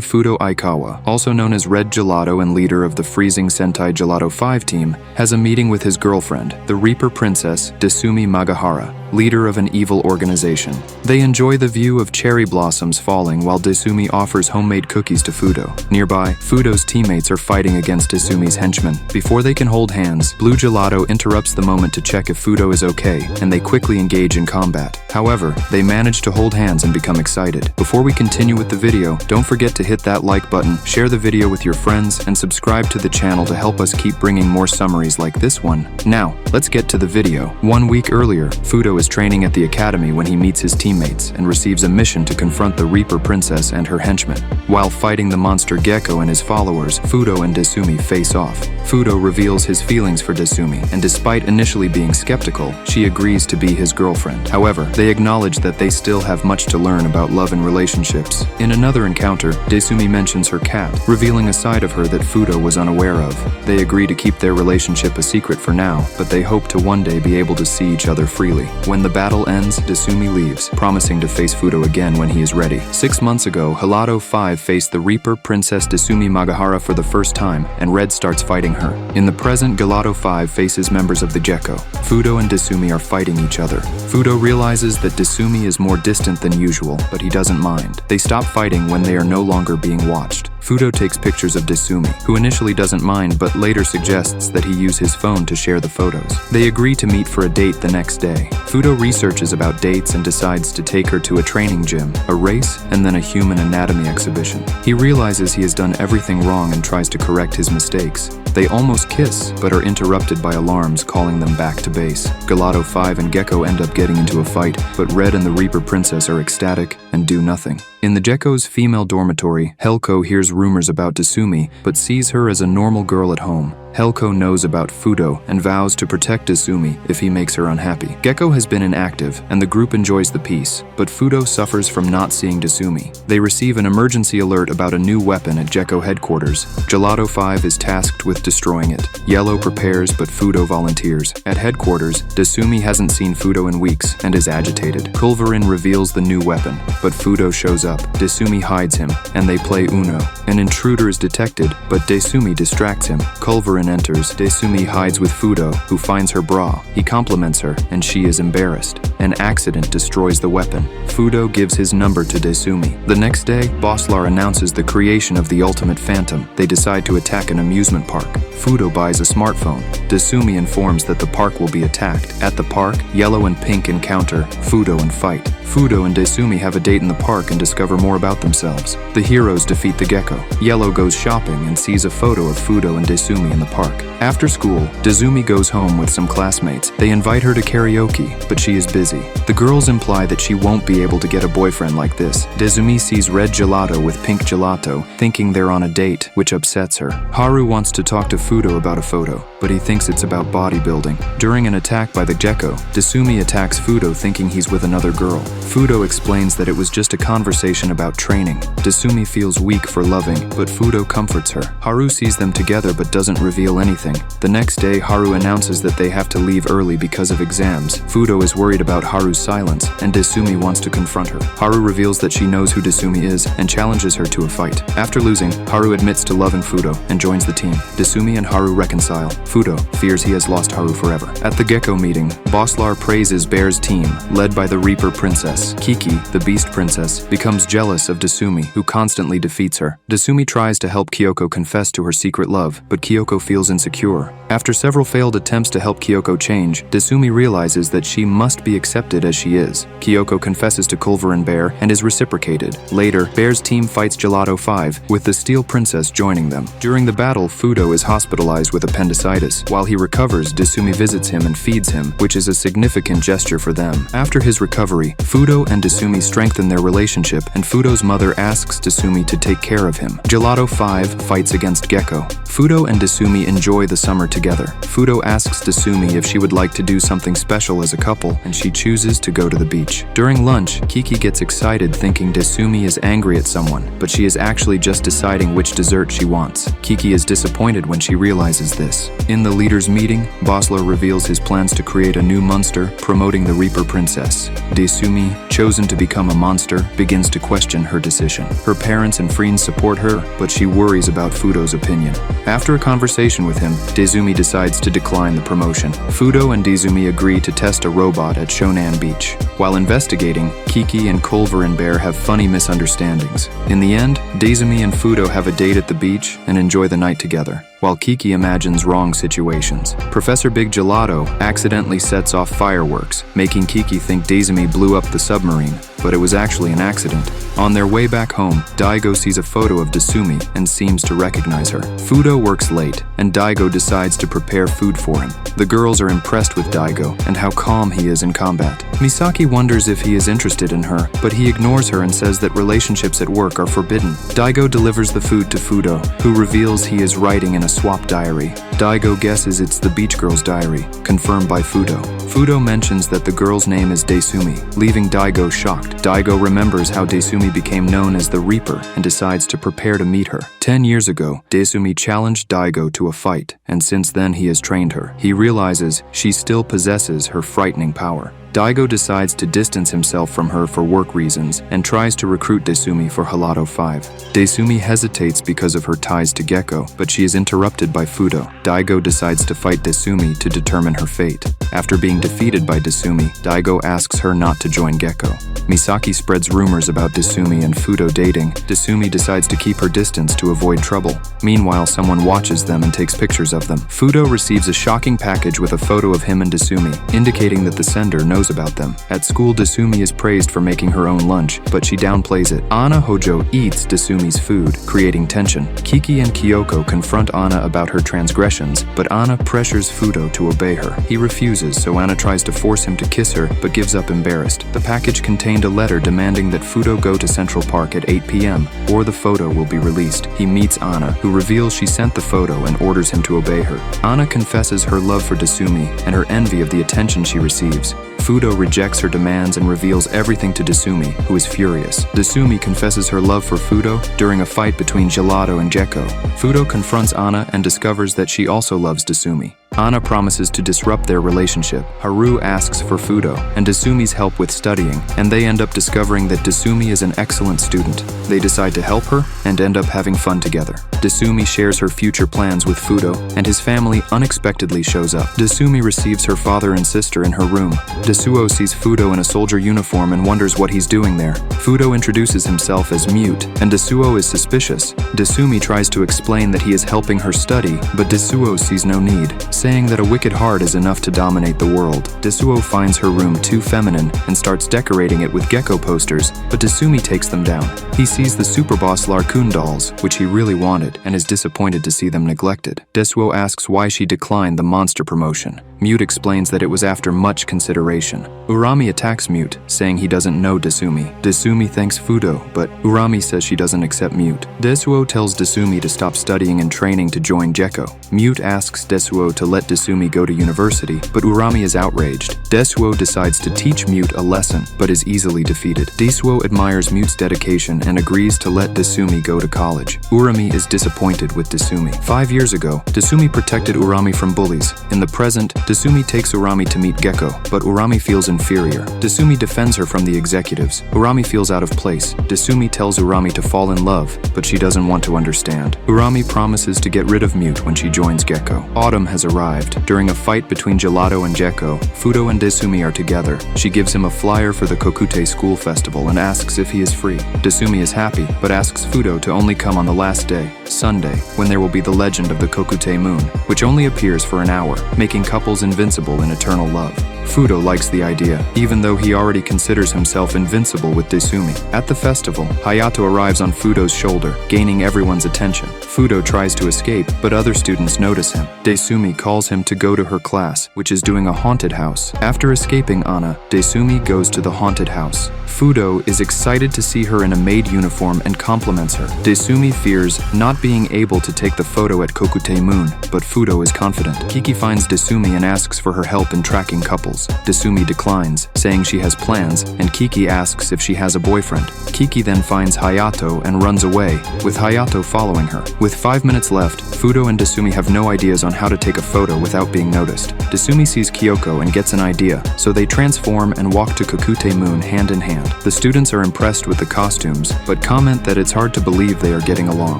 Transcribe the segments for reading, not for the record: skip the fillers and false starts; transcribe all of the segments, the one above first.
Fudo Aikawa, also known as Red Gelato and leader of the Freezing Sentai Gelato 5 team, has a meeting with his girlfriend, the Reaper Princess Desumi Magahara, leader of an evil organization. They enjoy the view of cherry blossoms falling while Desumi offers homemade cookies to Fudo. Nearby, Fudo's teammates are fighting against Desumi's henchmen. Before they can hold hands, Blue Gelato interrupts the moment to check if Fudo is okay, and they quickly engage in combat. However, they manage to hold hands and become excited. Before we continue with the video, don't forget to hit that like button, share the video with your friends, and subscribe to the channel to help us keep bringing more summaries like this one. Now, let's get to the video. 1 week earlier, Fudo is training at the academy when he meets his teammates and receives a mission to confront the Reaper Princess and her henchmen. While fighting the monster Gecko and his followers, Fudo and Desumi face off. Fudo reveals his feelings for Desumi, and despite initially being skeptical, she agrees to be his girlfriend. However, they acknowledge that they still have much to learn about love and relationships. In another encounter, Desumi mentions her cat, revealing a side of her that Fudo was unaware of. They agree to keep their relationship a secret for now, but they hope to one day be able to see each other freely. When the battle ends, Desumi leaves, promising to face Fudo again when he is ready. 6 months ago, Gelato 5 faced the Reaper Princess Desumi Magahara for the first time, and Red starts fighting her. In the present, Gelato 5 faces members of the Gecko. Fudo and Desumi are fighting each other. Fudo realizes that Desumi is more distant than usual, but he doesn't mind. They stop fighting when they are no longer being watched. Fudo takes pictures of Desumi, who initially doesn't mind but later suggests that he use his phone to share the photos. They agree to meet for a date the next day. Fudo researches about dates and decides to take her to a training gym, a race, and then a human anatomy exhibition. He realizes he has done everything wrong and tries to correct his mistakes. They almost kiss, but are interrupted by alarms calling them back to base. Gelato 5 and Gecko end up getting into a fight, but Red and the Reaper Princess are ecstatic and do nothing. In the Gecko's female dormitory, Helko hears rumors about Desumi, but sees her as a normal girl at home. Helko knows about Fudo and vows to protect Desumi if he makes her unhappy. Gecko has been inactive, and the group enjoys the peace, but Fudo suffers from not seeing Desumi. They receive an emergency alert about a new weapon at Gecko headquarters. Gelato 5 is tasked with destroying it. Yellow prepares, but Fudo volunteers. At headquarters, Desumi hasn't seen Fudo in weeks and is agitated. Culverin reveals the new weapon, but Fudo shows up. Desumi hides him, and they play Uno. An intruder is detected, but Desumi distracts him. Culverin enters. Desumi hides with Fudo, who finds her bra. He compliments her, and she is embarrassed. An accident destroys the weapon. Fudo gives his number to Desumi. The next day, Bosslar announces the creation of the Ultimate Phantom. They decide to attack an amusement park. Fudo buys a smartphone. Desumi informs that the park will be attacked. At the park, Yellow and Pink encounter Fudo and fight. Fudo and Desumi have a date in the park and discover more about themselves. The heroes defeat the Gecko. Yellow goes shopping and sees a photo of Fudo and Desumi in the park. After school, Desumi goes home with some classmates. They invite her to karaoke, but she is busy. The girls imply that she won't be able to get a boyfriend like this. Desumi sees Red Gelato with Pink Gelato, thinking they're on a date, which upsets her. Haru wants to talk to Fudo about a photo, but he thinks it's about bodybuilding. During an attack by the Gecko, Desumi attacks Fudo thinking he's with another girl. Fudo explains that it was just a conversation about training. Desumi feels weak for loving, but Fudo comforts her. Haru sees them together but doesn't reveal anything. The next day, Haru announces that they have to leave early because of exams. Fudo is worried about Haru's silence, and Desumi wants to confront her. Haru reveals that she knows who Desumi is and challenges her to a fight. After losing, Haru admits to loving Fudo and joins the team. Desumi and Haru reconcile. Fudo fears he has lost Haru forever. At the Gecko meeting, Bosslar praises Bear's team, led by the Reaper Princess. Kiki, the Beast Princess, becomes jealous of Desumi, who constantly defeats her. Desumi tries to help Kyoko confess to her secret love, but Kyoko feels insecure. After several failed attempts to help Kyoko change, Desumi realizes that she must be accepted as she is. Kyoko confesses to Culverin Bear and is reciprocated. Later, Bear's team fights Gelato 5, with the Steel Princess joining them. During the battle, Fudo is hospitalized with appendicitis. While he recovers, Desumi visits him and feeds him, which is a significant gesture for them. After his recovery, Fudo and Desumi strengthen their relationship, and Fudo's mother asks Desumi to take care of him. Gelato 5 fights against Gecko. Fudo and Desumi enjoy the summer together. Fudo asks Desumi if she would like to do something special as a couple, and she chooses to go to the beach. During lunch, Kiki gets excited thinking Desumi is angry at someone, but she is actually just deciding which dessert she wants. Kiki is disappointed when she realizes this. In the leaders' meeting, Bossler reveals his plans to create a new monster, promoting the Reaper Princess. Desumi, chosen to become a monster, begins to question her decision. Her parents and friends support her, but she worries about Fudo's opinion. After a conversation with him, Desumi decides to decline the promotion. Fudo and Desumi agree to test a robot at Shonan Beach. While investigating, Kiki and Culver and Bear have funny misunderstandings. In the end, Desumi and Fudo have a date at the beach and enjoy the night together, while Kiki imagines wrong situations. Professor Big Gelato accidentally sets off fireworks, making Kiki think Desumi blew up the submarine, but it was actually an accident. On their way back home, Daigo sees a photo of Desumi and seems to recognize her. Fudo works late, and Daigo decides to prepare food for him. The girls are impressed with Daigo and how calm he is in combat. Misaki wonders if he is interested in her, but he ignores her and says that relationships at work are forbidden. Daigo delivers the food to Fudo, who reveals he is writing in a swap diary. Daigo guesses it's the beach girl's diary, confirmed by Fudo. Fudo mentions that the girl's name is Desumi, leaving Daigo shocked. Daigo remembers how Desumi became known as the Reaper and decides to prepare to meet her. 10 years ago, Desumi challenged Daigo to a fight, and since then he has trained her. He realizes she still possesses her frightening power. Daigo decides to distance himself from her for work reasons and tries to recruit Desumi for Halato 5. Desumi hesitates because of her ties to Gecko, but she is interrupted by Fudo. Daigo decides to fight Desumi to determine her fate. After being defeated by Desumi, Daigo asks her not to join Gecko. Misaki spreads rumors about Desumi and Fudo dating. Desumi decides to keep her distance to avoid trouble. Meanwhile, someone watches them and takes pictures of them. Fudo receives a shocking package with a photo of him and Desumi, indicating that the sender knows about them. At school, Desumi is praised for making her own lunch, but she downplays it. Anna Hojo eats Desumi's food, creating tension. Kiki and Kyoko confront Anna about her transgressions, but Anna pressures Fudo to obey her. He refuses, so Anna tries to force him to kiss her, but gives up embarrassed. The package contained a letter demanding that Fudo go to Central Park at 8 p.m., or the photo will be released. He meets Anna, who reveals she sent the photo and orders him to obey her. Anna confesses her love for Desumi and her envy of the attention she receives. Fudo rejects her demands and reveals everything to Desumi, who is furious. Desumi confesses her love for Fudo during a fight between Gelato and Gecko. Fudo confronts Anna and discovers that she also loves Desumi. Anna promises to disrupt their relationship. Haru asks for Fudo and Desumi's help with studying, and they end up discovering that Desumi is an excellent student. They decide to help her and end up having fun together. Desumi shares her future plans with Fudo, and his family unexpectedly shows up. Desumi receives her father and sister in her room. Desuo sees Fudo in a soldier uniform and wonders what he's doing there. Fudo introduces himself as Mute, and Desuo is suspicious. Desumi tries to explain that he is helping her study, but Desuo sees no need, saying that a wicked heart is enough to dominate the world. Desuo finds her room too feminine and starts decorating it with Gecko posters, but Desumi takes them down. He sees the Superboss Larkun dolls, which he really wanted, and is disappointed to see them neglected. Desuo asks why she declined the monster promotion. Mute explains that it was after much consideration. Urami attacks Mute, saying he doesn't know Desumi. Desumi thanks Fudo, but Urami says she doesn't accept Mute. Desuo tells Desumi to stop studying and training to join Gecko. Mute asks Desuo to let Desumi go to university, but Urami is outraged. Desuo decides to teach Mute a lesson, but is easily defeated. Desuo admires Mute's dedication and agrees to let Desumi go to college. Urami is disappointed with Desumi. 5 years ago, Desumi protected Urami from bullies. In the present, Desumi takes Urami to meet Gecko, but Urami feels inferior. Desumi defends her from the executives. Urami feels out of place. Desumi tells Urami to fall in love, but she doesn't want to understand. Urami promises to get rid of Mute when she joins Gecko. Autumn has arrived. During a fight between Gelato and Gecko, Fudo and Desumi are together. She gives him a flyer for the Kokute School Festival and asks if he is free. Desumi is happy, but asks Fudo to only come on the last day, Sunday, when there will be the legend of the Kokute Moon, which only appears for an hour, making couples invincible in eternal love. Fudo likes the idea, even though he already considers himself invincible with Desumi. At the festival, Hayato arrives on Fudo's shoulder, gaining everyone's attention. Fudo tries to escape, but other students notice him. Desumi calls him to go to her class, which is doing a haunted house. After escaping Anna, Desumi goes to the haunted house. Fudo is excited to see her in a maid uniform and compliments her. Desumi fears not being able to take the photo at Kokute Moon, but Fudo is confident. Kiki finds Desumi and asks for her help in tracking couples. Desumi declines, saying she has plans, and Kiki asks if she has a boyfriend. Kiki then finds Hayato and runs away, with Hayato following her. With 5 minutes left, Fudo and Desumi have no ideas on how to take a photo without being noticed. Desumi sees Kyoko and gets an idea, so they transform and walk to Kokute Moon hand in hand. The students are impressed with the costumes, but comment that it's hard to believe they are getting along.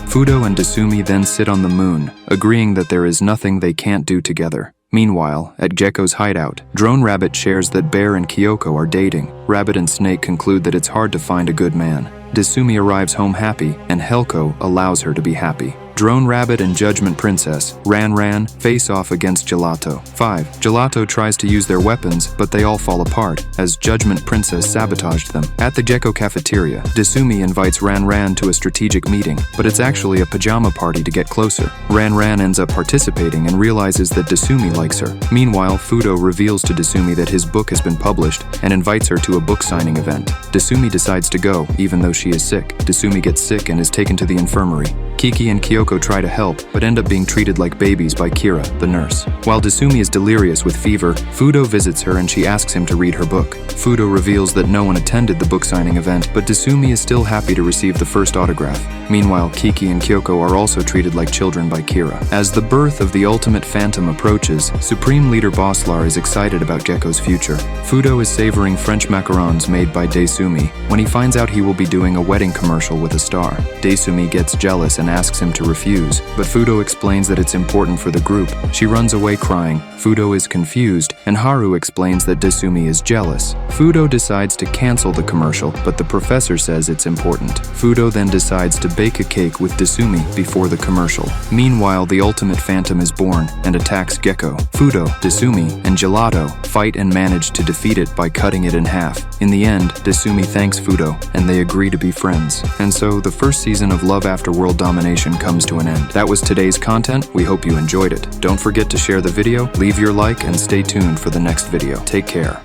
Fudo and Desumi then sit on the moon, agreeing that there is nothing they can't do together. Meanwhile, at Gekko's hideout, Drone Rabbit shares that Bear and Kyoko are dating. Rabbit and Snake conclude that it's hard to find a good man. Desumi arrives home happy, and Helko allows her to be happy. Drone Rabbit and Judgment Princess, Ran, face off against Gelato. 5. Gelato tries to use their weapons, but they all fall apart, as Judgment Princess sabotaged them. At the Gekko cafeteria, Desumi invites Ran to a strategic meeting, but it's actually a pajama party to get closer. Ran ends up participating and realizes that Desumi likes her. Meanwhile, Fudo reveals to Desumi that his book has been published and invites her to a book signing event. Desumi decides to go, even though she is sick. Desumi gets sick and is taken to the infirmary. Kiki and Kyoko try to help, but end up being treated like babies by Kira, the nurse. While Desumi is delirious with fever, Fudo visits her and she asks him to read her book. Fudo reveals that no one attended the book signing event, but Desumi is still happy to receive the first autograph. Meanwhile, Kiki and Kyoko are also treated like children by Kira. As the birth of the Ultimate Phantom approaches, Supreme Leader Bosslar is excited about Gekko's future. Fudo is savoring French macarons made by Desumi when he finds out he will be doing a wedding commercial with a star. Desumi gets jealous and asks him to refuse, but Fudo explains that it's important for the group. She runs away crying. Fudo is confused, and Haru explains that Desumi is jealous. Fudo decides to cancel the commercial, but the professor says it's important. Fudo then decides to bake a cake with Desumi before the commercial. Meanwhile, the Ultimate Phantom is born and attacks Gekko. Fudo, Desumi, and Gelato fight and manage to defeat it by cutting it in half. In the end, Desumi thanks Fudo, and they agree to be friends. And so, the first season of Love After World Domination comes to an end. That was today's content. We hope you enjoyed it. Don't forget to share the video, leave your like, and stay tuned for the next video. Take care.